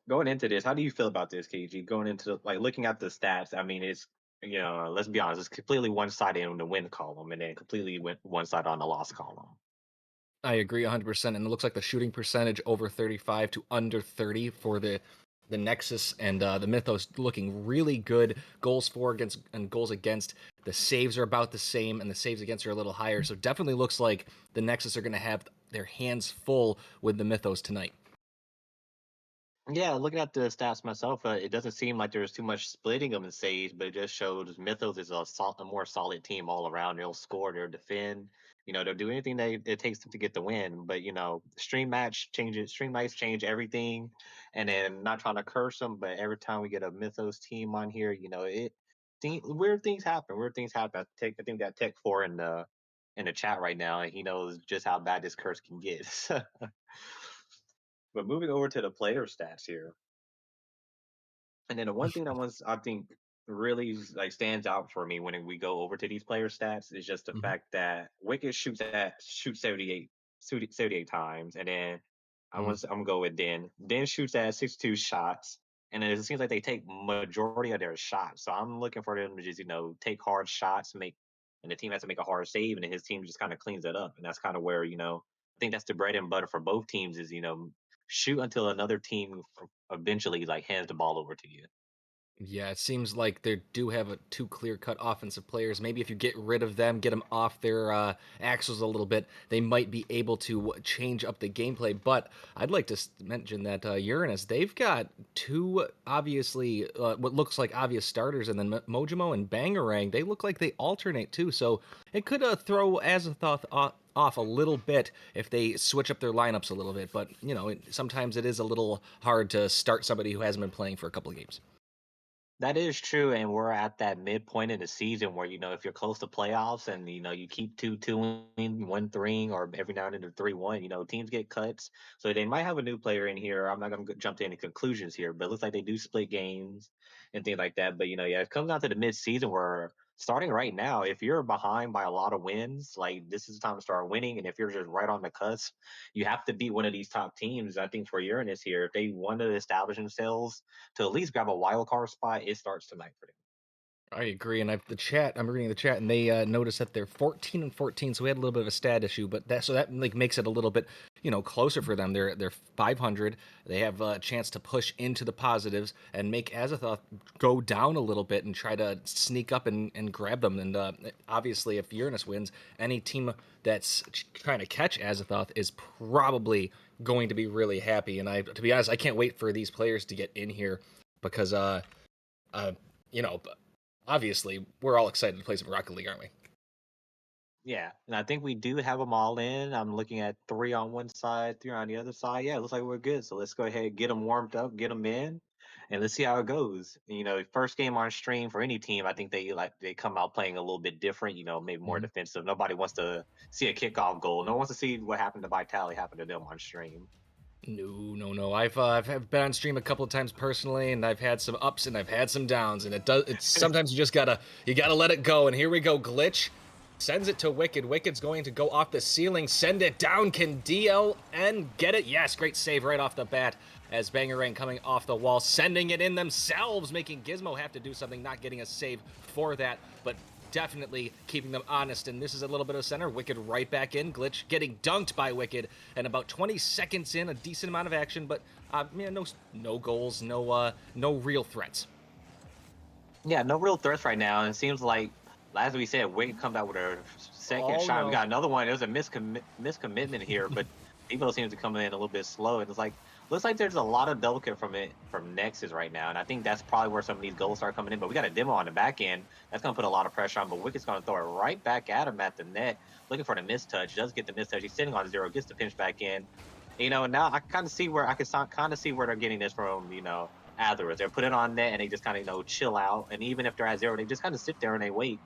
Going into this, how do you feel about this, KG? Going into like looking at the stats, I mean, it's let's be honest, it's completely one sided on the win column, and then completely one side on the loss column. I agree 100%, and it looks like the shooting percentage over 35 to under 30 for the Nexus and the Mythos looking really good. Goals for against and goals against. The saves are about the same, and the saves against are a little higher. So definitely looks like the Nexus are going to have their hands full with the Mythos tonight. Yeah, looking at the stats myself, it doesn't seem like there's too much splitting them in saves, but it just shows Mythos is a more solid team all around. They'll score, they'll defend, they'll do anything it takes them to get the win. But stream nights change everything, and then not trying to curse them, but every time we get a Mythos team on here, weird things happen. Weird things happen. I think that Tech Four in the chat right now, and he knows just how bad this curse can get. But moving over to the player stats here. And then the one thing I think really like stands out for me when we go over to these player stats is just the Mhm. fact that Wicked shoots 78 times, and then Mhm. I'm gonna go with Den shoots at 62 shots, and then it seems like they take majority of their shots. So I'm looking for them to just take hard shots, and the team has to make a hard save, and then his team just kind of cleans it up, and that's kind of where I think that's the bread and butter for both teams is shoot until another team eventually like hands the ball over to you. Yeah, it seems like they do have a two clear-cut offensive players. Maybe if you get rid of them, get them off their axles a little bit, they might be able to change up the gameplay. But I'd like to mention that Uranus, they've got two obviously what looks like obvious starters, and then Mojimo and Bangarang, they look like they alternate too. So it could throw Azathoth off a little bit if they switch up their lineups a little bit. But sometimes it is a little hard to start somebody who hasn't been playing for a couple of games. That is true, and we're at that midpoint in the season where if you're close to playoffs and you keep 2-2ing, 1-3, or every now and then 3-1, teams get cuts, so they might have a new player in here. I'm not gonna jump to any conclusions here, but it looks like they do split games and things like that. But yeah, it comes down to the mid-season where starting right now, if you're behind by a lot of wins, like this is the time to start winning, and if you're just right on the cusp, you have to beat one of these top teams. I think for Uranus here, if they want to establish themselves to at least grab a wild card spot, it starts tonight for them. I agree, and I'm reading the chat, and they noticed that they're 14 and 14, so we had a little bit of a stat issue, but that like makes it a little bit closer for them. They're 500. They have a chance to push into the positives and make Azathoth go down a little bit and try to sneak up and grab them. And obviously, if Uranus wins, any team that's trying to catch Azathoth is probably going to be really happy. And to be honest, I can't wait for these players to get in here because uh, you know, obviously, we're all excited to play some Rocket League, aren't we? Yeah, and I think we do have them all in. I'm looking at three on one side, three on the other side. Yeah, it looks like we're good. So let's go ahead and get them warmed up, get them in, and let's see how it goes. First game on stream for any team, I think they come out playing a little bit different. Maybe more Mhm. defensive. Nobody wants to see a kickoff goal. No one wants to see what happened to Vitali happen to them on stream. No, no, no. I've been on stream a couple of times personally, and I've had some ups and I've had some downs, and it's sometimes you gotta let it go. And here we go, glitch sends it to Wicked. Wicked's going to go off the ceiling, send it down. Can DLN get it? Yes, great save right off the bat as Bangarang coming off the wall, sending it in themselves, making Gizmo have to do something, not getting a save for that, but definitely keeping them honest. And this is a little bit of center. Wicked right back in. Glitch getting dunked by Wicked, and about 20 seconds in, a decent amount of action, but no goals, no real threats. Yeah, no real threats right now. And it seems like, as we said, Wade comes out with a second Oh shot. We no. got another one. There's a miscommitment here, but Devo seems to come in a little bit slow. And it's like, looks like there's a lot of double kick from Nexus right now. And I think that's probably where some of these goals start coming in. But we got a demo on the back end. That's going to put a lot of pressure on. But Wicked's going to throw it right back at him at the net, looking for the mistouch. Does get the mistouch. He's sitting on zero, gets the pinch back in. Now I kind of see where they're getting this from. Afterwards, they're put it on net and they just kind of chill out. And even if they're at zero, they just kind of sit there and they wait.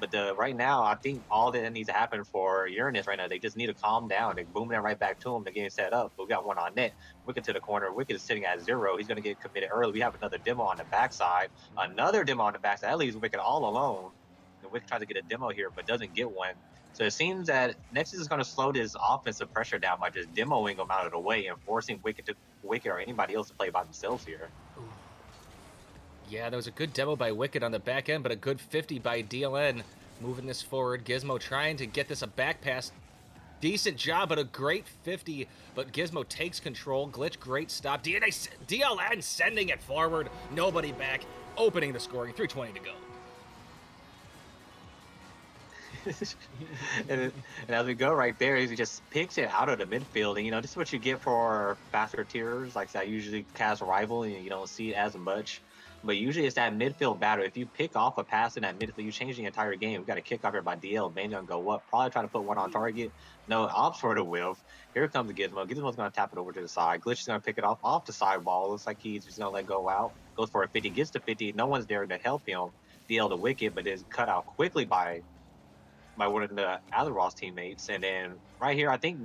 But right now, I think all that needs to happen for Uranus right now, they just need to calm down. They're booming it right back to him. They're getting set up. But we got one on net. Wicked to the corner. Wicked is sitting at zero. He's going to get committed early. We have another demo on the backside. Another demo on the backside. That leaves Wicked all alone. And Wicked tries to get a demo here, but doesn't get one. So it seems that Nexus is going to slow this offensive pressure down by just demoing them out of the way and forcing Wicked or anybody else to play by themselves here. Yeah, there was a good demo by Wicked on the back end, but a good 50 by DLN moving this forward. Gizmo trying to get this a back pass. Decent job, but a great 50. But Gizmo takes control. Glitch, great stop. DLN sending it forward. Nobody back. Opening the scoring. 3:20 to go. and as we go right there, he just picks it out of the midfield. And, this is what you get for faster tiers. Like I usually cast Rival and you don't see it as much. But usually it's that midfield battle. If you pick off a pass in that midfield, you change the entire game. We got a kick off here by DL. Bane's going to go up. Probably try to put one on target. No, opts for the whiff. Here comes the Gizmo. Gizmo's going to tap it over to the side. Glitch is going to pick it off the side ball. Looks like he's just going to let go out. Goes for a 50. Gets to 50. No one's there to help him. DL the Wicked, but is cut out quickly by one of the Azathoth teammates. And then right here, I think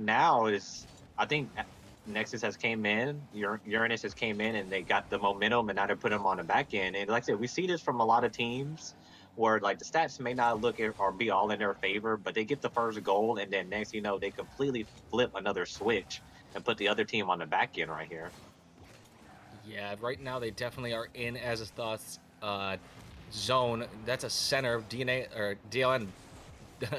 Nexus has came in, Uranus has came in, and they got the momentum, and now they put them on the back end. And like I said, we see this from a lot of teams where like the stats may not look or be all in their favor, but they get the first goal, and then next they completely flip another switch and put the other team on the back end right here. Yeah, right now they definitely are in Azathoth's zone. That's a center DLN.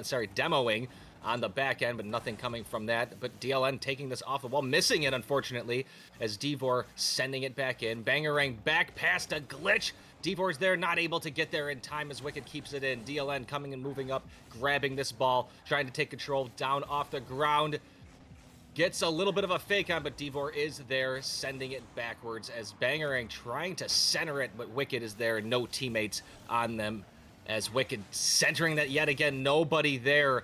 Sorry, demoing on the back end, but nothing coming from that. But DLN taking this off the wall, missing it, unfortunately, as Devor sending it back in. Bangarang back past a Glitch. Devor's there, not able to get there in time as Wicked keeps it in. DLN coming and moving up, grabbing this ball, trying to take control down off the ground. Gets a little bit of a fake on, but Devor is there, sending it backwards as Bangarang trying to center it, but Wicked is there, no teammates on them. As Wicked centering that yet again, nobody there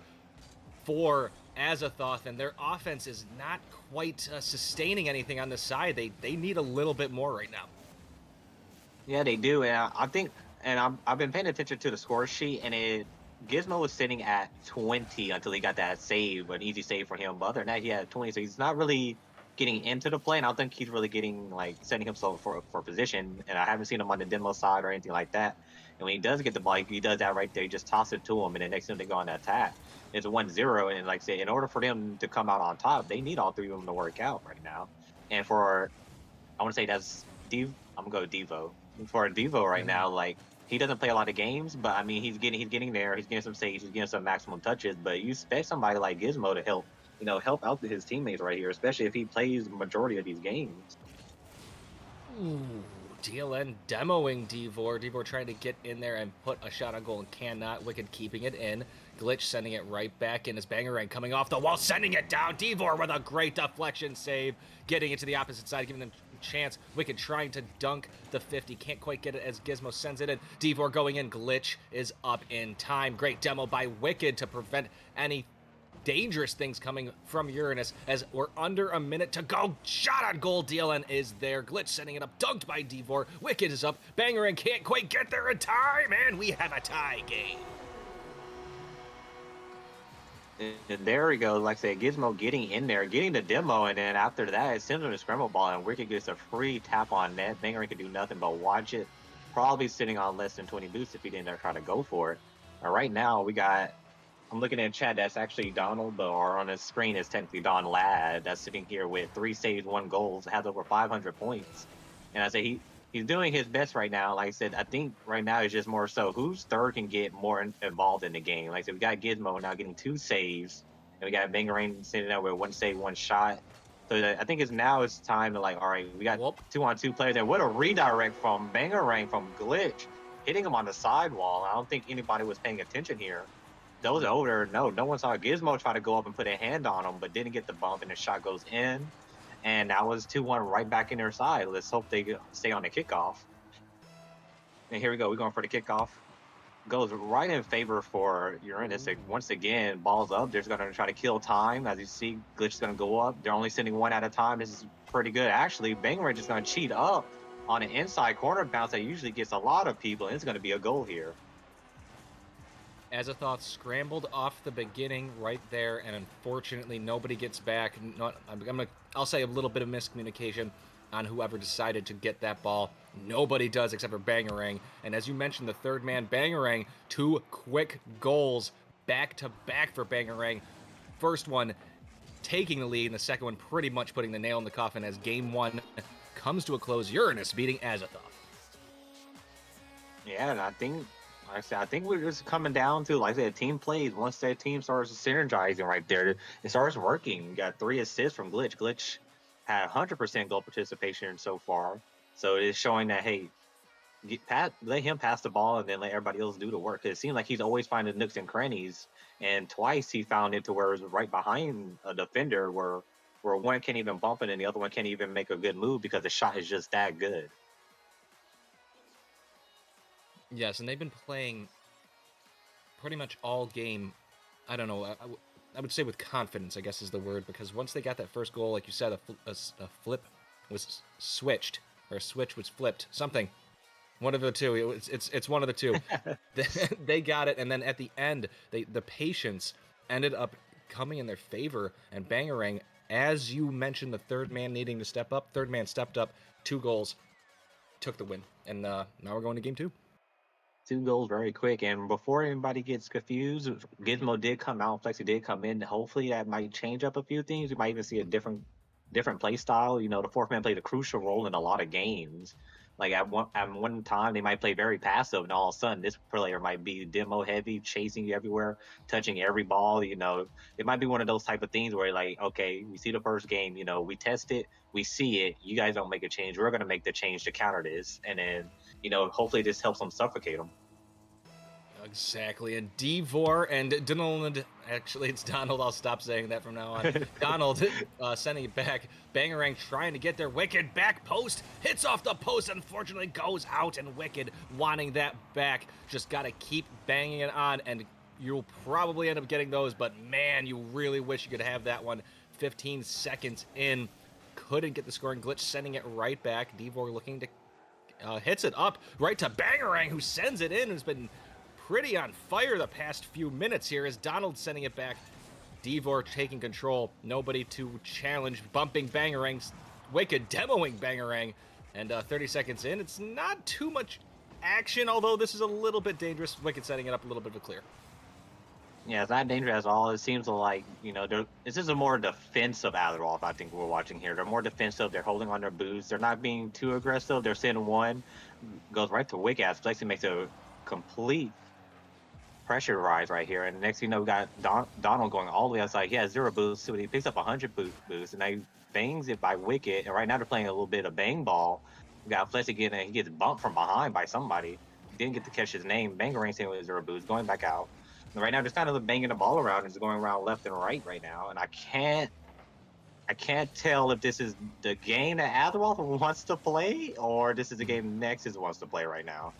for Azathoth, and their offense is not quite sustaining anything on the side. They need a little bit more right now. Yeah, they do, and I think, and I've been paying attention to the score sheet, and Gizmo was sitting at 20 until he got that save, an easy save for him. But other than that, he had 20, so he's not really getting into the play, and I don't think he's really getting setting himself for position. And I haven't seen him on the demo side or anything like that. And when he does get the ball, he does that right there. He just toss it to him, and then next time they go on the attack, it's 1-0. And like I said, in order for them to come out on top, they need all three of them to work out right now. And I want to say that's I'm gonna go Devo. For Devo right now, like he doesn't play a lot of games, but I mean he's getting there. He's getting some saves, he's getting some maximum touches. But you expect somebody like Gizmo to help out his teammates right here, especially if he plays the majority of these games. Ooh, DLN demoing Devor. Devor trying to get in there and put a shot on goal and cannot. Wicked keeping it in. Glitch sending it right back in as Bangarang coming off the wall, sending it down. Devor with a great deflection save, getting it to the opposite side, giving them a chance. Wicked trying to dunk the 50, can't quite get it as Gizmo sends it in. Devor going in, Glitch is up in time. Great demo by Wicked to prevent any dangerous things coming from Uranus as we're under a minute to go. Shot on goal. DLN is there. Glitch sending it up. Dunked by Devor. Wicked is up. Bangarang can't quite get there in time, and we have a tie game. And there we go. Like I said, Gizmo getting in there, getting the demo, and then after that, it sends him to scramble ball, and Wicked gets a free tap on net. Bangarang could do nothing but watch it. Probably sitting on less than 20 boosts if he didn't try to go for it. And right now, I'm looking at chat. That's actually Donald, or on his screen is technically Don Ladd. That's sitting here with 3 saves, 1 goals, has over 500 points. And I say he's doing his best right now. Like I said, I think right now it's just more so who's third can get more involved in the game. Like I said, we got Gizmo now getting 2 saves, and we got Bangarang sitting there with 1 save, 1 shot. So I think it's time to all right, we got 2-on-2 players, and what a redirect from Bangarang from Glitch, hitting him on the sidewall. I don't think anybody was paying attention here. Those over, no one saw Gizmo try to go up and put a hand on him, but didn't get the bump, and the shot goes in. And that was 2-1 right back in their side. Let's hope they stay on the kickoff. And here we go. We're going for the kickoff. Goes right in favor for Uranus. Once again, balls up. They're going to try to kill time. As you see, Glitch is going to go up. They're only sending 1 at a time. This is pretty good. Actually, Bangarang is going to cheat up on an inside corner bounce that usually gets a lot of people, and it's going to be a goal here. Azathoth scrambled off the beginning right there, and unfortunately nobody gets back. I'll say a little bit of miscommunication on whoever decided to get that ball. Nobody does except for Bangarang. And as you mentioned, the third man, Bangarang, 2 quick goals back to back for Bangarang. First one taking the lead, and the second one pretty much putting the nail in the coffin as game 1 comes to a close. Uranus beating Azathoth. Yeah, and I think, like I said, I think we're just coming down to, like I said, team plays. Once that team starts synergizing right there, it starts working. You got 3 assists from Glitch. Glitch had 100% goal participation so far. So it is showing that, hey, let him pass the ball and then let everybody else do the work. It seems like he's always finding nooks and crannies, and twice he found it to where it was right behind a defender where one can't even bump it and the other one can't even make a good move because the shot is just that good. Yes, and they've been playing pretty much all game. I don't know. I would say with confidence, I guess is the word, because once they got that first goal, like you said, a flip was switched, or a switch was flipped. Something. One of the two. It's one of the two. They got it, and then at the end, the patience ended up coming in their favor, and Bangarang, as you mentioned, the third man needing to step up. Third man stepped up, 2 goals, took the win, and now we're going to game 2. 2 goals very quick, and before anybody gets confused, Gizmo did come out, Flexi did come in. Hopefully that might change up a few things. We might even see a different play style. You know, the 4th man played a crucial role in a lot of games. Like at one time they might play very passive, and all of a sudden this player might be demo heavy, chasing you everywhere, touching every ball. You know, it might be one of those type of things where, like, okay, we see the first game, you know, we test it, we see it, you guys don't make a change, we're gonna make the change to counter this, and then, you know, hopefully this helps them suffocate them. Exactly, and Devor and Donald, actually it's Donald, I'll stop saying that from now on. Donald sending it back. Bangarang trying to get their Wicked back post, hits off the post, unfortunately goes out, and Wicked wanting that back. Just gotta keep banging it on, and you'll probably end up getting those, but man, you really wish you could have that one 15 seconds in. Couldn't get the scoring. Glitch sending it right back. Devor looking to hits it up right to Bangarang, who sends it in, who's been pretty on fire the past few minutes here as Donald sending it back. Devor taking control. Nobody to challenge. Bumping Bangarang. Wicked demoing Bangarang. And 30 seconds in, it's not too much action, although this is a little bit dangerous. Wicked setting it up a little bit of a clear. Yeah, it's not dangerous at all. It seems like, you know, this is a more defensive Azathoth, I think we're watching here. They're more defensive. They're holding on their boots. They're not being too aggressive. They're sitting one, goes right to Wicked. Flexi makes a complete pressure rise right here, and the next thing you know, we got Donald going all the way outside. He has 0 boost, so he picks up 100 boost, and now he bangs it by Wicked. And right now they're playing a little bit of bang ball. We got Flex again, and he gets bumped from behind by somebody. Didn't get to catch his name. Bangarang saying with 0 boost, going back out. And right now, just kind of banging the ball around, and just going around left and right now. And I can't tell if this is the game that Azathoth wants to play, or this is the game Nexus wants to play right now.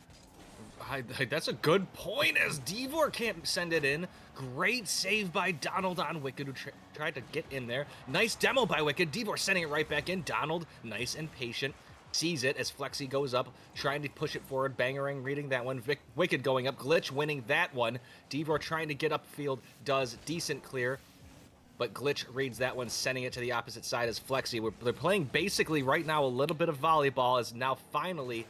That's a good point, as Devor can't send it in. Great save by Donald on Wicked, who tried to get in there. Nice demo by Wicked. Devor sending it right back in. Donald, nice and patient, sees it as Flexi goes up, trying to push it forward. Bangarang reading that one. Wicked going up. Glitch winning that one. Devor trying to get upfield, does decent clear, but Glitch reads that one, sending it to the opposite side as Flexi. They're playing basically right now a little bit of volleyball, as now finally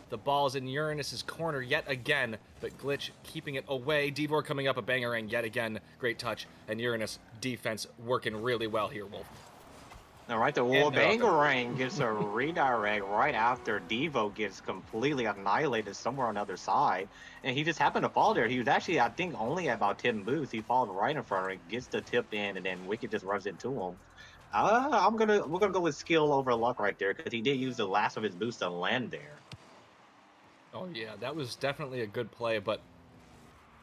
the ball's in Uranus's corner yet again, but Glitch keeping it away. Devor coming up, a Bangarang yet again. Great touch, and Uranus defense working really well here, Wolf. All right, the Bangarang gets a redirect right after Devo gets completely annihilated somewhere on the other side, and he just happened to fall there. He was actually, I think, only at about 10 boosts. He falls right in front of him, gets the tip in, and then Wicked just runs into him. We're gonna go with skill over luck right there, because he did use the last of his boost to land there. Oh yeah, that was definitely a good play, but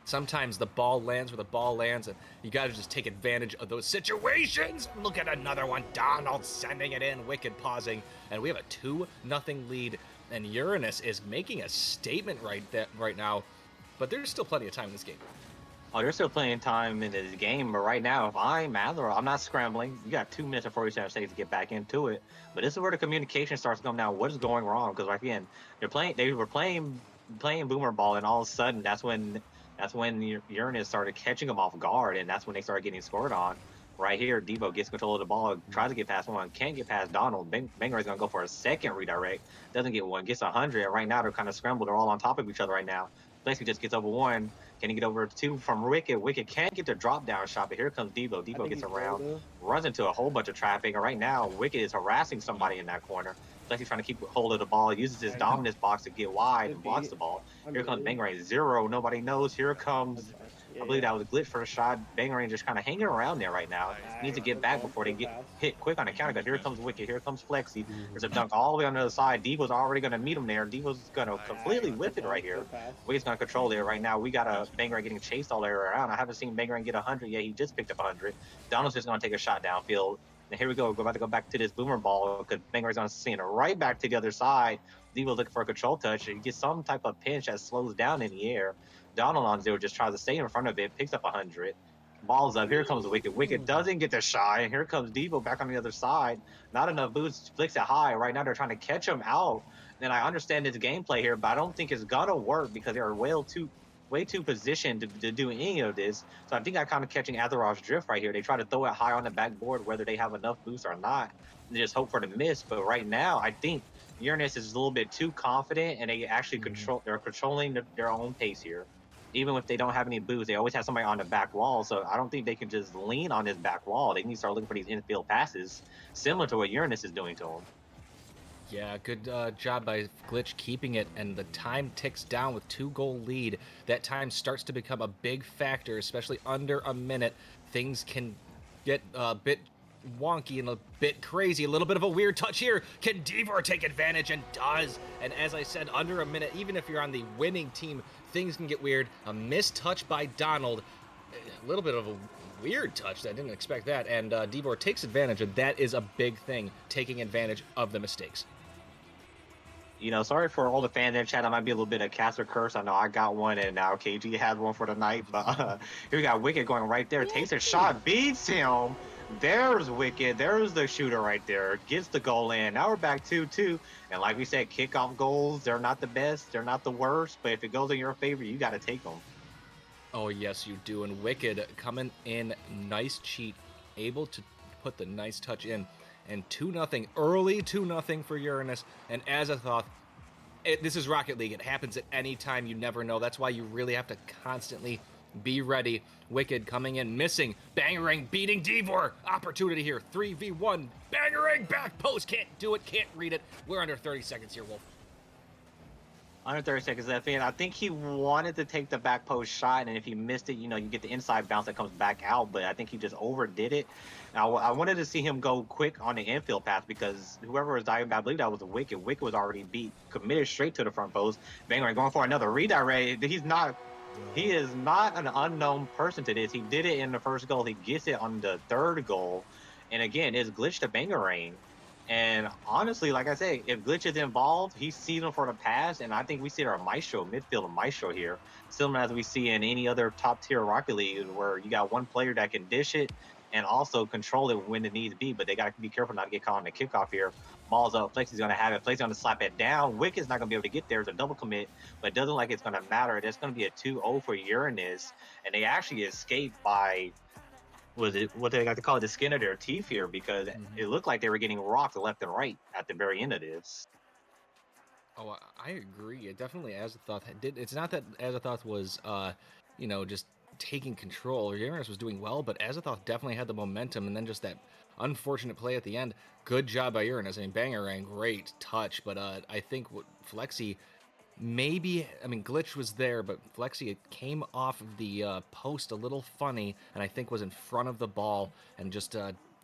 sometimes the ball lands where the ball lands, and you gotta just take advantage of those situations. Look at another one. Donald sending it in. Wicked pausing, and we have a 2-0 lead, and Uranus is making a statement right now, but there's still plenty of time in this game. Oh, there's still plenty of time in this game, but right now, if I'm Azathoth, I'm not scrambling. You got 2 minutes and 47 seconds to get back into it. But this is where the communication starts going down. What is going wrong? Because right again, they were playing boomer ball, and all of a sudden, that's when Uranus started catching them off guard, and that's when they started getting scored on. Right here, Devo gets control of the ball, tries to get past one, can't get past Donald. Bangarang's gonna go for a second redirect, doesn't get one, gets 100. And right now, they're kind of scrambled. They're all on top of each other right now. Flexi just gets over 1. Can he get over 2 from Wicked? Wicked can't get the drop down shot, but here comes Devo. Devo gets around, runs into a whole bunch of traffic, and right now, Wicked is harassing somebody in that corner. Flexi's trying to keep hold of the ball, uses his Nice. dominance box to get wide Good and blocks beat. the ball. Here comes Unbelievable. Bangarang, 0, nobody knows. Here Good comes, touch. I Yeah, believe yeah. that was a glitch for a shot. Bangarang just kind of hanging around there right now. Nice. He needs Good to Nice. run. get Good back pull. before they Good get pass. hit quick on the counter. Because here Defense. comes Wicked, here comes Flexi. There's a Ooh. dunk all the way on the other side. Devo's already going to meet him there. Devo's going to Nice. Good completely Nice. run. whip Good it right dunk. here. Good pass. Wicked's going to control it right now. We got a Bangarang getting chased all the way around. I haven't seen Bangarang get 100 yet. He just picked up 100. Donald's just going to take a shot downfield. And here we go. We're about to go back to this boomer ball because Bangarang's going to send it right back to the other side. Devo's looking for a control touch. He gets some type of pinch that slows down in the air. Donald on 0 just tries to stay in front of it, picks up 100. Balls up. Here comes Wicked. Wicked doesn't get the shot. And here comes Devo back on the other side. Not enough boost. Flicks it high. Right now they're trying to catch him out. And I understand his gameplay here, but I don't think it's gonna work because they're way too positioned to do any of this. So I think I'm kind of catching Azeroth's drift right here. They try to throw it high on the backboard, whether they have enough boost or not. And just hope for the miss. But right now, I think Uranus is a little bit too confident, and they actually they're controlling their own pace here. Even if they don't have any boost, they always have somebody on the back wall. So I don't think they can just lean on this back wall. They need to start looking for these infield passes, similar to what Uranus is doing to them. Yeah, good job by Glitch keeping it, and the time ticks down with 2-goal lead. That time starts to become a big factor, especially under a minute. Things can get a bit wonky and a bit crazy. A little bit of a weird touch here. Can Divor take advantage? And does. And as I said, under a minute, even if you're on the winning team, things can get weird. A missed touch by Donald. A little bit of a weird touch. I didn't expect that. And Divor takes advantage, and that is a big thing, taking advantage of the mistakes. Sorry for all the fans in the chat. I might be a little bit of caster curse. I know I got one, and now KG has one for the night. But here we got Wicked going right there. Takes a shot, beats him. There's Wicked. There's the shooter right there. Gets the goal in. Now we're back 2-2. And like we said, kickoff goals, they're not the best. They're not the worst. But if it goes in your favor, you got to take them. Oh, yes, you do. And Wicked coming in, nice cheat, able to put the nice touch in. And 2-0, early 2-0 for Uranus. And Azathoth, this is Rocket League. It happens at any time. You never know. That's why you really have to constantly be ready. Wicked coming in, missing. Bangarang beating Divor. Opportunity here. 3v1. Bangarang back post. Can't do it. Can't read it. We're under 30 seconds here, Wolf. Under 30 seconds left in. I think he wanted to take the back post shot, and if he missed it, you get the inside bounce that comes back out. But I think he just overdid it. Now I wanted to see him go quick on the infield pass because whoever was diving back, I believe that was Wicked. Wicked was already beat, committed straight to the front post. Banger going for another redirect. He is not an unknown person to this. He did it in the first goal. He gets it on the third goal, and again, it's glitched to Bangarang. And honestly, like I say, if Glitch is involved, he sees him for the pass, and I think we see our maestro, midfield maestro here, similar as we see in any other top tier Rocket League, where you got one player that can dish it and also control it when it needs be, but they got to be careful not to get caught on the kickoff here. Ball's up, Flex is going to have it, Flex is going to slap it down. Wicked's not going to be able to get there. It's a double commit, but it doesn't look like it's going to matter. It's going to be a 2-0 for Uranus, and they actually escaped by was it what they like to call it, the skin of their teeth here, because it looked like they were getting rocked left and right at the very end of this. Oh, I agree. It definitely Azathoth did. It's not that Azathoth was, just taking control. Uranus was doing well, but Azathoth definitely had the momentum, and then just that unfortunate play at the end. Good job by Uranus. I mean, Bangarang, great touch, but I think what Flexi Glitch was there, but Flexi came off of the post a little funny, and I think was in front of the ball and just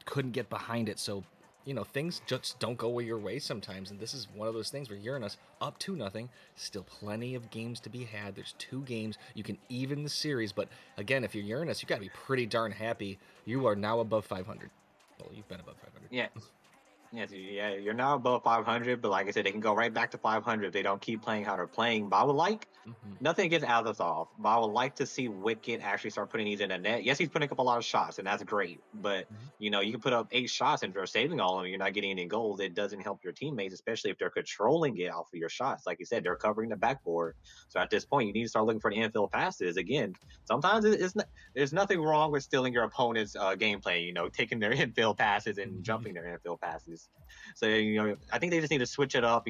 couldn't get behind it. So, things just don't go your way sometimes, and this is one of those things where Uranus up 2-0, still plenty of games to be had. There's 2 games. You can even the series, but again, if you're Uranus, you got to be pretty darn happy. You are now above 500. Well, you've been above 500. Yeah. Yes, yeah, you're now above 500, but like I said, they can go right back to 500 if they don't keep playing how they're playing. But I would like nothing against Azathoth, but I would like to see Wicked actually start putting these in the net. Yes, he's putting up a lot of shots, and that's great. But you can put up 8 shots, and if you're saving all of them, you're not getting any goals. It doesn't help your teammates, especially if they're controlling it off of your shots. Like you said, they're covering the backboard. So at this point, you need to start looking for the infield passes. Again, sometimes there's nothing wrong with stealing your opponent's gameplay. Taking their infield passes and jumping their infield passes. So I think they just need to switch it up.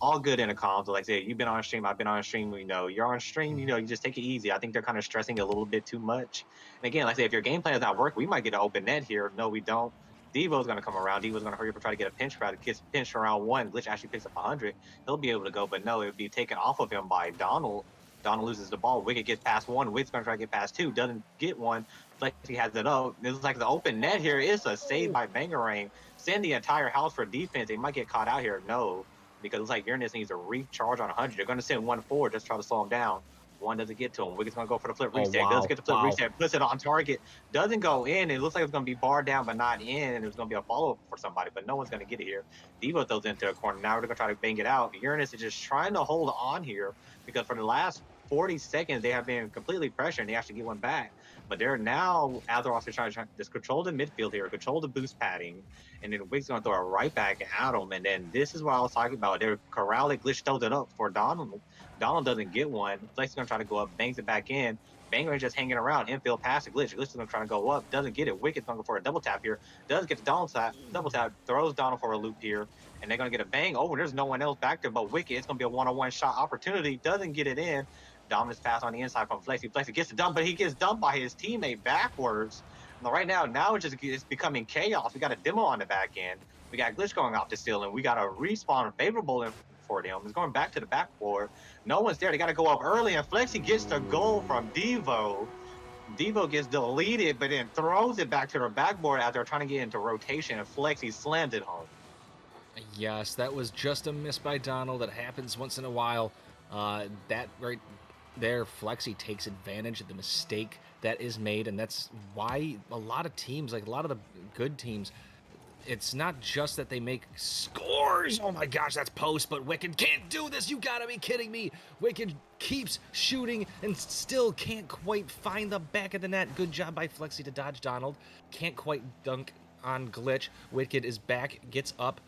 All good in a comms. Like I say, you've been on stream, I've been on stream. You're on stream. You just take it easy. I think they're kind of stressing a little bit too much. And again, like I say, if your game plan is not working, we might get an open net here. No, we don't. Devo's gonna come around. Devo's gonna hurry up and try to get a pinch grab. Gets pinched around one. Glitch actually picks up 100. He'll be able to go, but no, it would be taken off of him by Donald. Donald loses the ball. Wicked gets past one. Wicked's gonna try to get past two. Doesn't get one. Flexi has it up. It looks like the open net here is a save by Bangarang. Send the entire house for defense. They might get caught out here. No, because it's like Uranus needs to recharge on 100. They're gonna send one forward, just try to slow him down. One doesn't get to him. Wicked's gonna go for the flip Oh, reset. Doesn't wow. get the flip Wow. reset. Puts it on target. Doesn't go in. It looks like it's gonna be barred down, but not in. And there's gonna be a follow up for somebody, but no one's gonna get it here. Devo throws into a corner. Now we're gonna try to bang it out. Uranus is just trying to hold on here because for the last 40 seconds they have been completely pressured and they actually get one back. But they're now Azathoth is trying to just control the midfield here, control the boost padding, and then Wig's gonna throw it right back at him. And then this is what I was talking about. They're corralling Glitch throws it up for Donald. Donald doesn't get one. Flex is gonna try to go up, bangs it back in. Banger is just hanging around, infield pass to Glitch. Glitch is gonna try to go up, doesn't get it. Wicked's gonna go for a double tap here, does get the Donald tap, double tap, throws Donald for a loop here, and they're gonna get a bang over. There's no one else back there but Wicked. It's gonna be a one-on-one shot opportunity, doesn't get it in. Dominance pass on the inside from Flexi. Flexi gets it done, but he gets dumped by his teammate backwards. And right now it's becoming chaos. We got a demo on the back end. We got Glitch going off the ceiling. We got a respawn favorable for them. It's going back to the backboard. No one's there. They got to go up early, and Flexi gets the goal from Devo. Devo gets deleted, but then throws it back to the backboard as they're trying to get into rotation, and Flexi slams it home. Yes, that was just a miss by Donald. That happens once in a while. That right there, Flexi takes advantage of the mistake that is made, and that's why a lot of teams, like a lot of the good teams, it's not just that they make scores. Oh my gosh, that's post, but Wicked can't do this. You gotta be kidding me. Wicked keeps shooting and still can't quite find the back of the net. Good job by Flexi to dodge Donald. Can't quite dunk on Glitch. Wicked is back, gets up.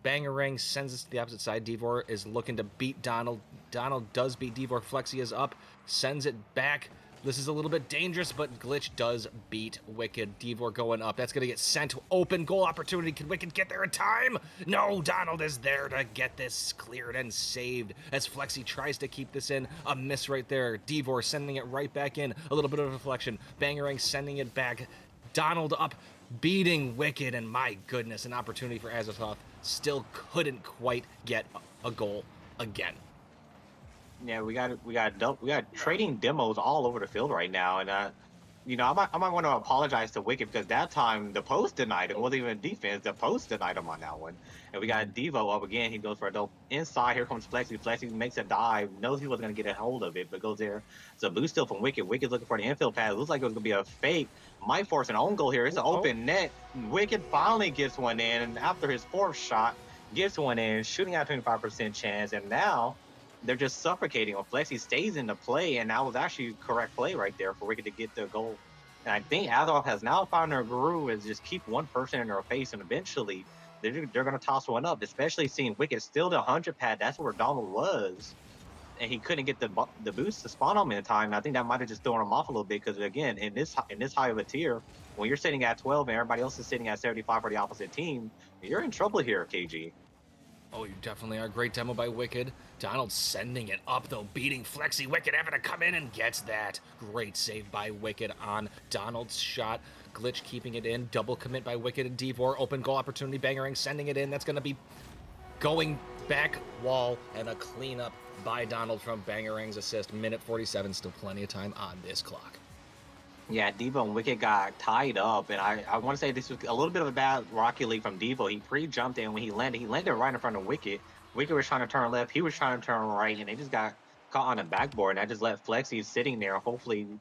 Bangarang sends us to the opposite side. Devor is looking to beat Donald. Donald does beat Devor. Flexi is up, sends it back. This is a little bit dangerous, but Glitch does beat Wicked. Devor going up. That's going to get sent. Open goal opportunity. Can Wicked get there in time? No, Donald is there to get this cleared and saved as Flexi tries to keep this in. A miss right there. Devor sending it right back in. A little bit of a deflection. Bangarang sending it back. Donald up, beating Wicked, and my goodness, an opportunity for Azathoth. Still couldn't quite get a goal again. Yeah, we got trading demos all over the field right now, and I might want to apologize to Wicked because that time the post denied it. It wasn't even defense. The post denied him on that one. And we got Devo up again. He goes for a dope inside. Here comes Flexi. Flexi makes a dive. Knows he wasn't going to get a hold of it, but goes there. It's a boost still from Wicked. Wicked's looking for the infield pass. It looks like it was going to be a fake. Might force an own goal here. It's an open net. Wicked finally gets one in. And after his fourth shot, gets one in, shooting at 25% chance. And now they're just suffocating. When Flexi stays in the play, and that was actually correct play right there for Wicked to get the goal. And I think Azathoth has now found their groove is just keep one person in their face, and eventually they're going to toss one up, especially seeing Wicked still the 100 pad. That's where Donald was, and he couldn't get the boost to spawn him in time. And I think that might have just thrown him off a little bit because, again, in this high of a tier, when you're sitting at 12 and everybody else is sitting at 75 for the opposite team, you're in trouble here, KG. Oh, you definitely are. Great demo by Wicked. Donald sending it up, though, beating Flexi. Wicked having to come in and gets that. Great save by Wicked on Donald's shot. Glitch keeping it in. Double commit by Wicked and Devor. Open goal opportunity. Bangarang sending it in. That's going to be going back wall, and a cleanup by Donald from Bangarang's assist. Minute 47. Still plenty of time on this clock. Yeah, Devo and Wicked got tied up, and I want to say this was a little bit of a bad Rocket League from Devo. He pre-jumped in when he landed right in front of Wicked. Wicked was trying to turn left, he was trying to turn right, and they just got caught on the backboard, and I just let Flexi sitting there, hoping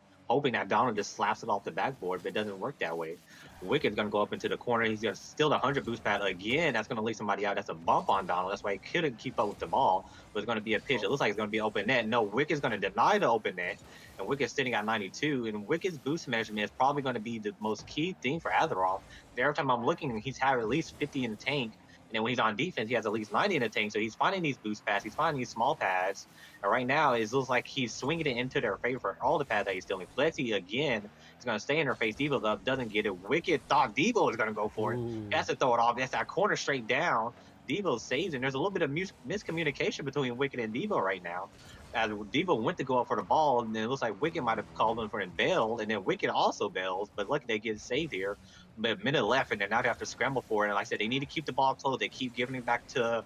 that Donald just slaps it off the backboard, but it doesn't work that way. Wicked's going to go up into the corner. He's going to steal the 100 boost pad again. That's going to leave somebody out. That's a bump on Donald. That's why he couldn't keep up with the ball. But it's going to be a pitch. It looks like it's going to be open net. No, Wicked's going to deny the open net. And Wicked's sitting at 92. And Wicked's boost measurement is probably going to be the most key thing for Azathoth. Every time I'm looking, he's had at least 50 in the tank. And then when he's on defense, he has at least 90 in the tank. So he's finding these boost pads. He's finding these small pads. And right now, it looks like he's swinging it into their favor for all the pads that he's stealing. Flexi, again, is going to stay in her face. Devo's up, doesn't get it. Wicked thought Devo was going to go for it. He has to throw it off. That's that corner straight down. Devo saves, and there's a little bit of miscommunication between Wicked and Devo right now. As Devo went to go up for the ball, and then it looks like Wicked might have called him for and bailed, and then Wicked also bails, but lucky they get saved here. but a minute left, and then now they have to scramble for it. And like I said, they need to keep the ball close. They keep giving it back to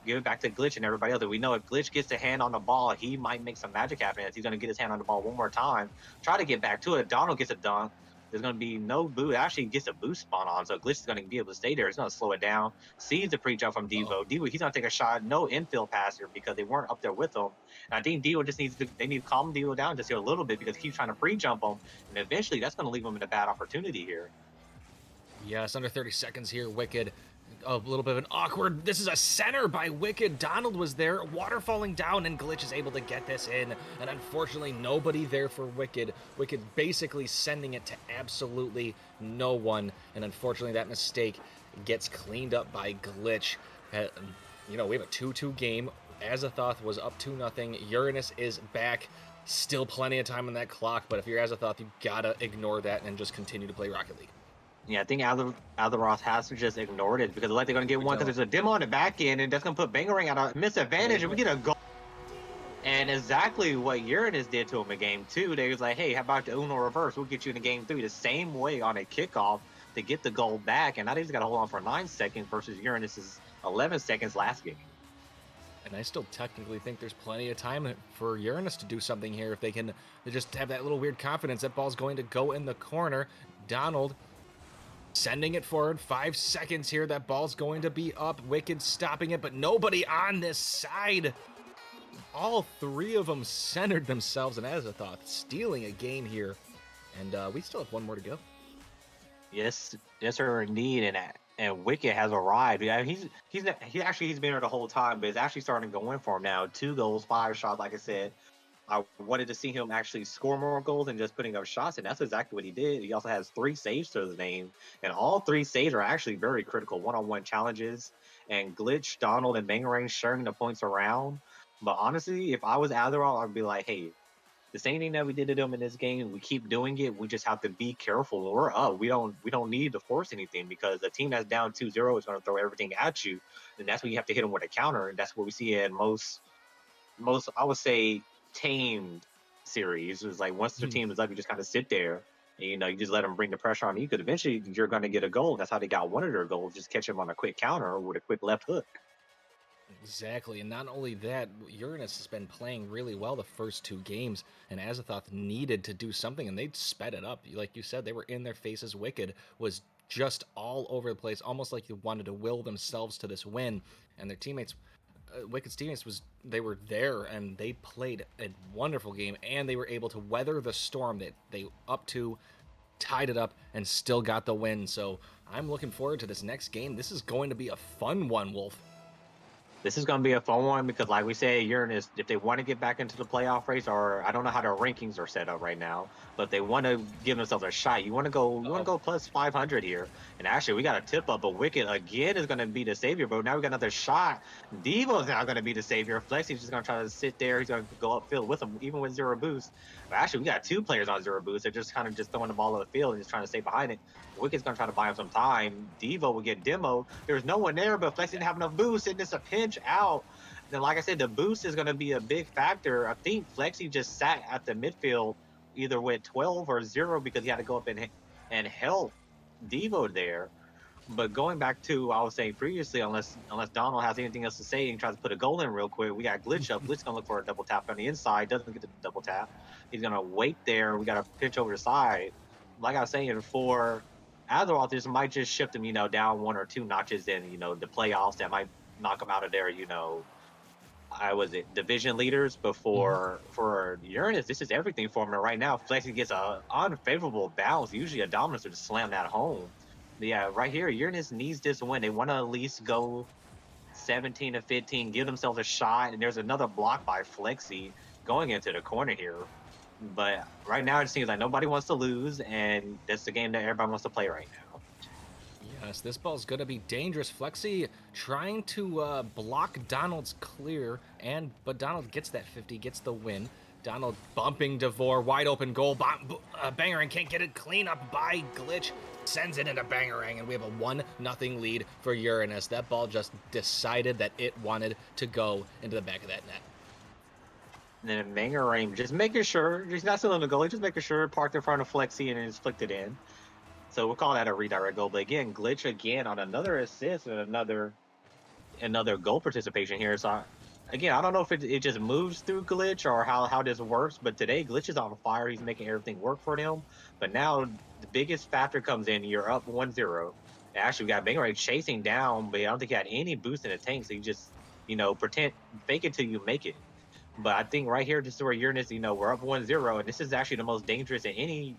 Glitch and everybody else. We know if Glitch gets a hand on the ball, he might make some magic happen. He's going to get his hand on the ball one more time, try to get back to it. Donald gets a dunk. There's going to be no boost. Actually, gets a boost spawn on, so Glitch is going to be able to stay there. It's going to slow it down. Sees the pre jump from Devo. Devo, he's going to take a shot. No infield pass here because they weren't up there with him. And I think Devo just needs to. They need to calm Devo down just here a little bit because he keeps trying to pre jump him, and eventually that's going to leave him in a bad opportunity here. Yes, under 30 seconds here, Wicked. A little bit of an awkward. This is a center by Wicked. Donald was there, water falling down, and Glitch is able to get this in. And unfortunately, nobody there for Wicked. Wicked basically sending it to absolutely no one. And unfortunately, that mistake gets cleaned up by Glitch. You know, we have a 2-2 game. Azathoth was up 2-0. Uranus is back. Still plenty of time on that clock, but if you're Azathoth, you gotta ignore that and just continue to play Rocket League. Yeah, I think Azeroth has to just ignore it because like they're gonna get one because there's a demo on the back end and that's gonna put Bangerang at a misadvantage and we get a goal. And exactly what Uranus did to him in game 2, they was like, hey, how about the Uno reverse? We'll get you in the game 3 the same way on a kickoff to get the goal back. And now they just gotta hold on for 9 seconds versus Uranus's 11 seconds last game. And I still technically think there's plenty of time for Uranus to do something here if they can just have that little weird confidence. That ball's going to go in the corner. Donald sending it forward, 5 seconds here. That ball's going to be up. Wicked stopping it, but nobody on this side. All three of them centered themselves, and Azathoth stealing a game here. And we still have one more to go. Yes, sir, indeed. And Wicked has arrived. Yeah, he's been here the whole time, but it's actually starting to go in for him now. 2 goals, 5 shots. Like I said, I wanted to see him actually score more goals than just putting up shots, and that's exactly what he did. He also has 3 saves to his name, and all 3 saves are actually very critical one-on-one challenges. And Glitch, Donald, and Bangerang sharing the points around. But honestly, if I was Azeroth, I'd be like, hey, the same thing that we did to them in this game, we keep doing it. We just have to be careful. We're up. We don't need to force anything because the team that's down 2-0 is going to throw everything at you, and that's when you have to hit them with a counter. And that's what we see in most I would say tamed series. It's like once the team is up, you just kind of sit there and you just let them bring the pressure on you because eventually you're going to get a goal. That's how they got one of their goals. Just catch them on a quick counter or with a quick left hook. Exactly, and not only that, Uranus has been playing really well the first 2 games, and Azathoth needed to do something, and they sped it up. Like you said, they were in their faces. Wicked was just all over the place, almost like they wanted to will themselves to this win, and their teammates, Wicked's teammates, they were there, and they played a wonderful game, and they were able to weather the storm that they tied it up, and still got the win. So I'm looking forward to this next game. This is going to be a fun one, Wolf. This is going to be a fun one because, like we said, Uranus, if they want to get back into the playoff race, or I don't know how their rankings are set up right now, but they want to give themselves a shot. You want to go plus 500 here. And actually, we got a tip up, but Wicked again is going to be the savior. But now we got another shot. Devo's now going to be the savior. Flexi's just going to try to sit there. He's going to go upfield with him, even with 0 boost. But actually, we got 2 players on 0 boost. They're just kind of just throwing the ball on the field and just trying to stay behind it. Wicked's going to try to buy him some time. Devo will get demoed. There's no one there, but Flexi didn't have enough boost, and it's a pinch out. Then, like I said, the boost is going to be a big factor. I think Flexi just sat at the midfield either with 12 or 0 because he had to go up and help Devo there. But going back to what I was saying previously, unless Donald has anything else to say and tries to put a goal in real quick, we got Glitch up. Glitch gonna look for a double tap on the inside. Doesn't get the double tap. He's gonna wait there. We got to pitch over the side. Like I was saying, for Azeroth, this might just shift them, down 1 or 2 notches in, the playoffs. That might knock them out of their, division leaders. But for Uranus, this is everything for him. And right now, Flexi gets a unfavorable bounce. Usually a Dominus would just slam that home. But yeah, right here, Uranus needs this win. They want to at least go 17-15, give themselves a shot. And there's another block by Flexi going into the corner here. But right now, it seems like nobody wants to lose, and that's the game that everybody wants to play right now. Yes, this ball's going to be dangerous. Flexi trying to block Donald's clear, but Donald gets that 50, gets the win. Donald bumping Devore, wide open goal. Bangerang can't get it. Clean up by Glitch. Sends it into Bangerang, and we have a 1-0 lead for Uranus. That ball just decided that it wanted to go into the back of that net. And then Bangerang just making sure, he's not still in the goalie, just making sure, parked in front of Flexi and just flicked it in. So we'll call that a redirect goal. But again, Glitch again on another assist and another goal participation here. So again, I don't know if it just moves through Glitch or how this works, but today Glitch is on fire. He's making everything work for him. But now the biggest factor comes in. You're up 1-0. Actually, we got Bangarang chasing down, but I don't think he had any boost in the tank. So you just, pretend, fake it till you make it. But I think right here, this is where Uranus, we're up 1-0, and this is actually the most dangerous in any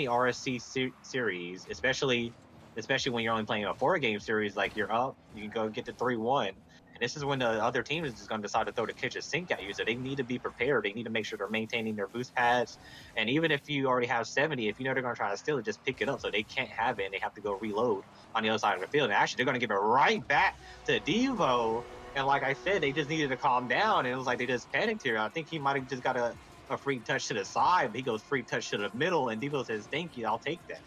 RSC series, especially when you're only playing a 4-game series. Like you're up, you can go get to 3-1, and this is when the other team is just going to decide to throw the kitchen sink at you. So they need to be prepared. They need to make sure they're maintaining their boost pads, and even if you already have 70, if you know they're going to try to steal it, just pick it up so they can't have it and they have to go reload on the other side of the field. And actually, they're going to give it right back to Devo. And like I said, they just needed to calm down. And it was like they just panicked here. I think he might have just got a free touch to the side, but he goes free touch to the middle. And Devo says, "Thank you, I'll take that."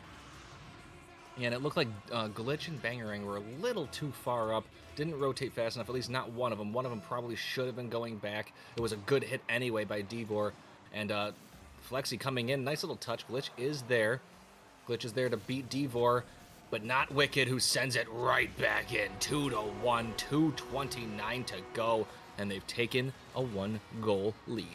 And it looked like Glitch and Bangarang were a little too far up. Didn't rotate fast enough, at least not one of them. One of them probably should have been going back. It was a good hit anyway by Devor. And Flexi coming in. Nice little touch. Glitch is there. Glitch is there to beat Devor, but not Wicked, who sends it right back in. 2-1, 2:29 to go. And they've taken a 1-goal lead.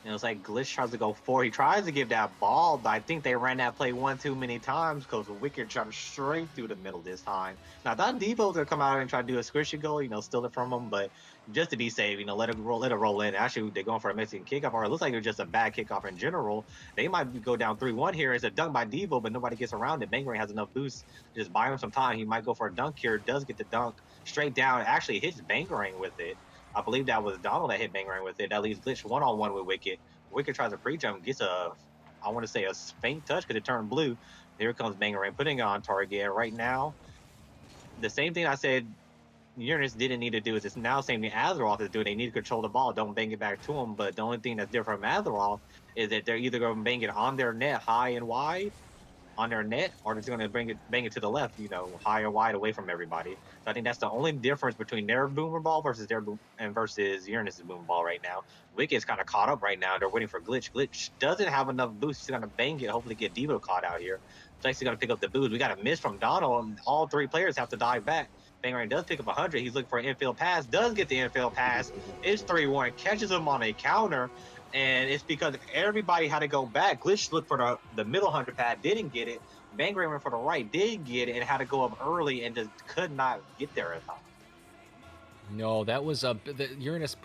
And it's like Glitch tries to go forward. He tries to give that ball, but I think they ran that play one too many times because Wicked jumped straight through the middle this time. Now I thought Devo was gonna come out and try to do a squishy goal, steal it from him, but just to be safe, let it roll in. Actually, they're going for a Mexican kickoff, or it looks like it was just a bad kickoff in general. They might go down 3-1 here. It's a dunk by Devo, but nobody gets around it. Bangarang has enough boost to just buy him some time. He might go for a dunk here. Does get the dunk straight down. Actually hits Bangarang with it. I believe that was Donald that hit Bangarang with it. That leaves Glitch one-on-one with Wicked. Wicked tries a pre-jump, gets I want to say a faint touch because it turned blue. Here comes Bangarang putting it on target. Right now, the same thing I said Uranus didn't need to do is it's now same thing Azathoth is doing. They need to control the ball, don't bang it back to them. But the only thing that's different from Azathoth is that they're either going to bang it on their net high and wide, on their net, or they're going to bang it to the left, high or wide away from everybody. So I think that's the only difference between their boomer ball versus versus Uranus's boomer ball right now. Wicked's kind of caught up right now. They're waiting for Glitch. Glitch doesn't have enough boost. He's going to bang it, hopefully get Devo caught out here. Flex's going to pick up the boost. We got a miss from Donald, and all three players have to dive back. Bangarang does pick up 100. He's looking for an infield pass. Does get the infield pass. It's 3-1. Catches him on a counter. And it's because everybody had to go back. Glitch looked for the middle 100 pad, didn't get it. Bangarang went for the right, did get it, and had to go up early and just could not get there in time. No, that was the Uranus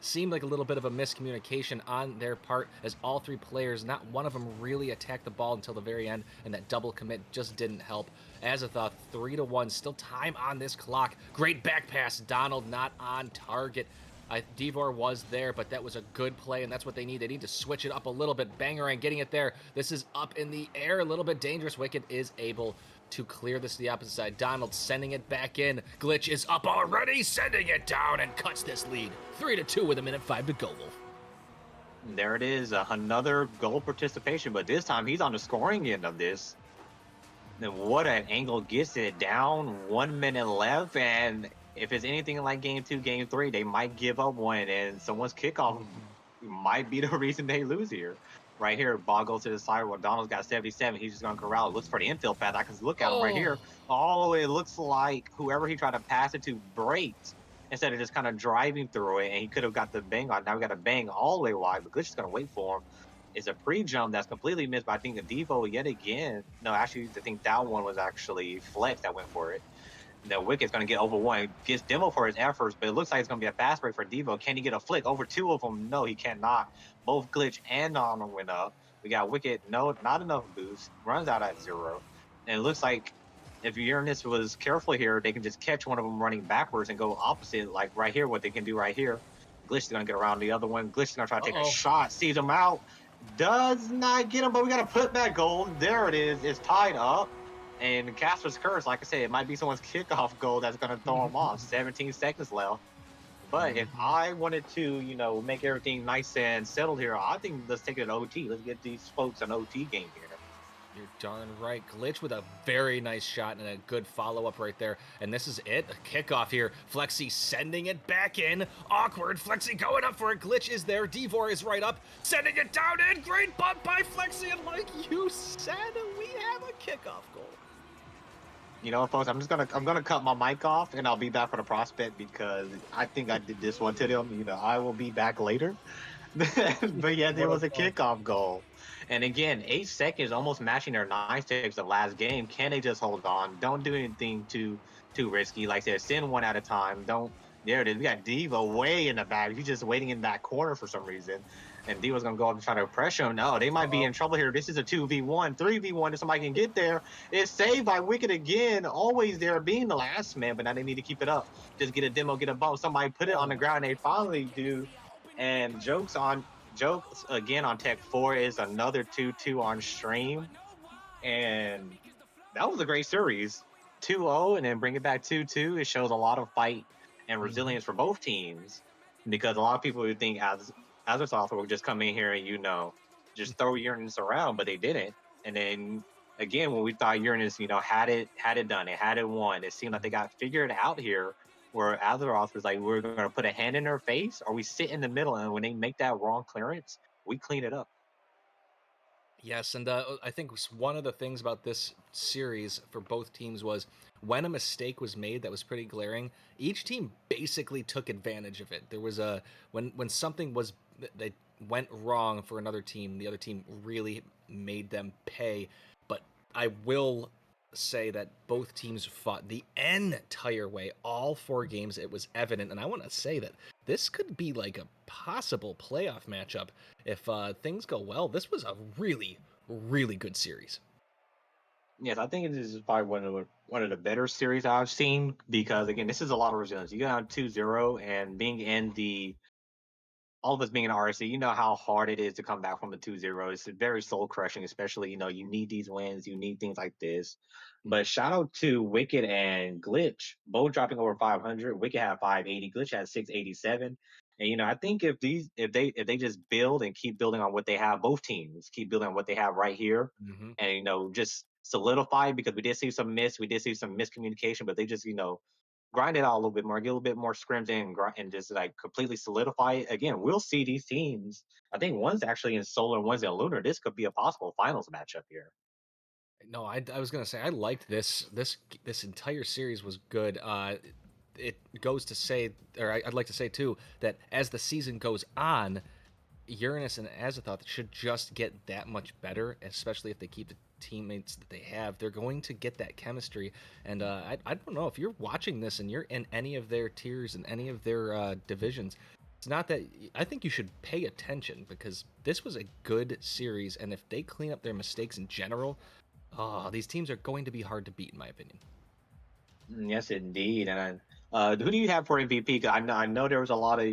seemed like a little bit of a miscommunication on their part, as all three players, not one of them really attacked the ball until the very end, and that double commit just didn't help. Azathoth 3-1, still time on this clock. Great back pass, Donald not on target. Devor was there, but that was a good play, and that's what they need. They need to switch it up a little bit. Bangarang getting it there. This is up in the air, a little bit dangerous. Wicked is able to clear this to the opposite side. Donald sending it back in. Glitch is up already, sending it down, and cuts this lead. 3-2 with 1:05 to go. There it is, another goal participation, but this time he's on the scoring end of this. And what an angle, gets it down, 1 minute left, and if it's anything like game 2, game 3, they might give up one, and someone's kickoff might be the reason they lose here. Right here, ball goes to the side. Well, Donald's got 77. He's just going to corral. Looks for the infield pass. I can look at him right here. Oh, it looks like whoever he tried to pass it to braked instead of just kind of driving through it, and he could have got the bang on. Now we got a bang all the way wide, but Glitch is going to wait for him. It's a pre-jump that's completely missed by, I think, a Devo yet again. No, actually, I think that one was actually Flex that went for it. The Wicked's going to get over one. Gets Demo for his efforts, but it looks like it's going to be a fast break for Devo. Can he get a flick? Over two of them? No, he cannot. Both Glitch and Donald went up. We got Wicked, no, not enough boost. Runs out at 0. And it looks like if Uranus was careful here, they can just catch one of them running backwards and go opposite, like right here, what they can do right here. Glitch is going to get around the other one. Glitch is going to try to take a shot, sees him out. Does not get him, but we got to put back goal. There it is. It's tied up. And Casper's Curse, like I said, it might be someone's kickoff goal that's going to throw him off. 17 seconds left. But if I wanted to, make everything nice and settled here, I think let's take it to OT. Let's get these folks an OT game here. You're darn right. Glitch with a very nice shot and a good follow-up right there. And this is it. A kickoff here. Flexi sending it back in. Awkward. Flexi going up for it. Glitch is there. Devor is right up. Sending it down in. Great bump by Flexi. And like you said, we have a kickoff goal. You know, folks, I'm gonna cut my mic off and I'll be back for the prospect because I think I did this one to them. You know, I will be back later. But yeah, there What a was a bump. kickoff goal. And again, 8 seconds, almost matching their 9 seconds of last game. Can they just hold on? Don't do anything too risky. Like I said, send one at a time. Don't. There it is. We got Diva way in the back. He's just waiting in that corner for some reason. And Diva's gonna go up and try to pressure him. No, they might be Uh-oh. in trouble here. This is a 2v1, 3v1. If somebody can get there, it's saved by Wicked again. Always there being the last man, but now they need to keep it up. Just get a demo, get a bump. Somebody put it on the ground. They finally do. And jokes again on Tech 4 is another 2-2 on stream. And that was a great series. 2-0 and then bring it back 2-2. It shows a lot of fight and Mhm. resilience for both teams because a lot of people would think as Azathoth would just come in here and just throw Uranus around, but they didn't. And then again, when we thought Uranus, had it done, it had it won. It seemed like they got figured out here. Where Azathoth was like, we're going to put a hand in their face, or we sit in the middle, and when they make that wrong clearance, we clean it up. Yes, and I think one of the things about this series for both teams was when a mistake was made that was pretty glaring, each team basically took advantage of it. There was a when something was that went wrong for another team, the other team really made them pay. But I will say that both teams fought the entire way, all 4 games. It was evident, and I want to say that this could be like a possible playoff matchup if things go well. This was a really, really good series. Yes, I think this is probably one of the better series I've seen because again, this is a lot of resilience. You got 2-0 and being in the all of us being an RSC, you know how hard it is to come back from a 2-0. It's very soul crushing, especially, you need these wins, you need things like this. But shout out to Wicked and Glitch, both dropping over 500. Wicked had 580, Glitch had 687. And I think if they just build and keep building on what they have, both teams keep building on what they have right here, Mm-hmm. and just solidify because we did see some miscommunication, but they just grind it out a little bit more, get a little bit more scrims in, and just like completely solidify it. Again, we'll see these teams. I think one's actually in Solar, one's in Lunar. This could be a possible finals matchup here. No, I was gonna say I liked this entire series was good. It goes to say, or I'd like to say too, that as the season goes on, Uranus and Azathoth should just get that much better, especially if they keep the teammates that they have. They're going to get that chemistry. And I don't know if you're watching this and you're in any of their tiers and any of their divisions. It's not that I think you should pay attention because this was a good series. And if they clean up their mistakes in general, these teams are going to be hard to beat, in my opinion. Yes, indeed. And who do you have for MVP? 'Cause I know there was a lot of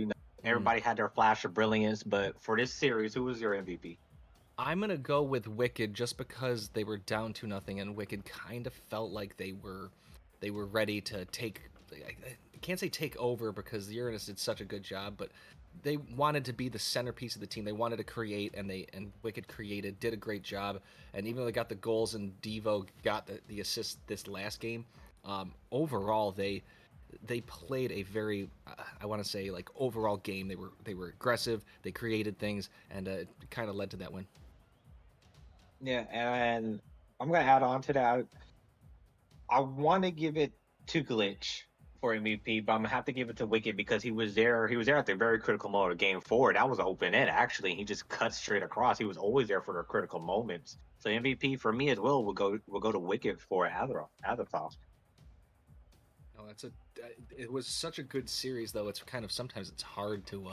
Hmm. everybody had their flash of brilliance, but for this series, who was your MVP? I'm gonna go with Wicked just because they were down 2-0, and Wicked kind of felt like they were ready to take. I can't say take over because the Uranus did such a good job, but they wanted to be the centerpiece of the team. They wanted to create, and Wicked created, did a great job. And even though they got the goals and Devo got the assist this last game, overall they played a very I want to say like overall game. They were aggressive. They created things, and it kind of led to that win. Yeah, and I'm gonna add on to that. I want to give it to Glitch for MVP, but I'm gonna have to give it to Wicked because he was there. He was there at the very critical moment of Game 4. That was an open end. Actually, he just cut straight across. He was always there for the critical moments. So MVP for me as well will go to Wicked for Azathoth. No, it was such a good series though. It's kind of sometimes it's hard to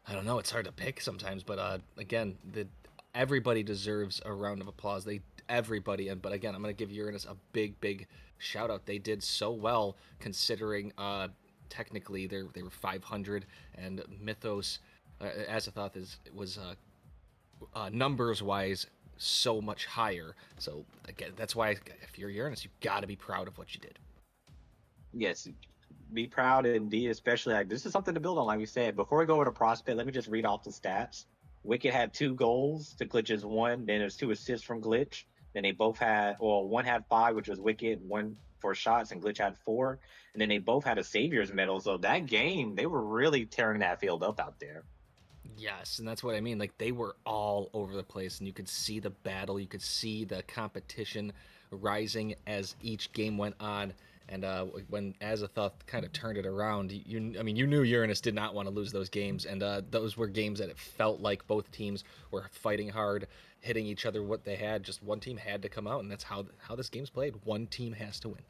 I don't know, it's hard to pick sometimes, but again, the everybody deserves a round of applause. Everybody, and but again, I'm going to give Uranus a big shout out. They did so well considering technically they were 500 and Mythos Azathoth was numbers wise so much higher. So again, that's why if you're Uranus, you got to be proud of what you did. Yes, be proud and be especially like this is something to build on. Like we said, before we go over to prospect, let me just read off the stats. Wicked had 2 goals to Glitch's 1. Then there's 2 assists from Glitch. and they both had, well, one had 5, which was Wicked, one for shots, and Glitch had 4, and then they both had a Savior's medal. So that game, they were really tearing that field up out there. Yes, and that's what I mean. Like they were all over the place, and you could see the battle, you could see the competition rising as each game went on. And when Azathoth kind of turned it around, I mean, you knew Uranus did not want to lose those games, and those were games that it felt like both teams were fighting hard, hitting each other what they had. Just one team had to come out, and that's how this game's played. One team has to win.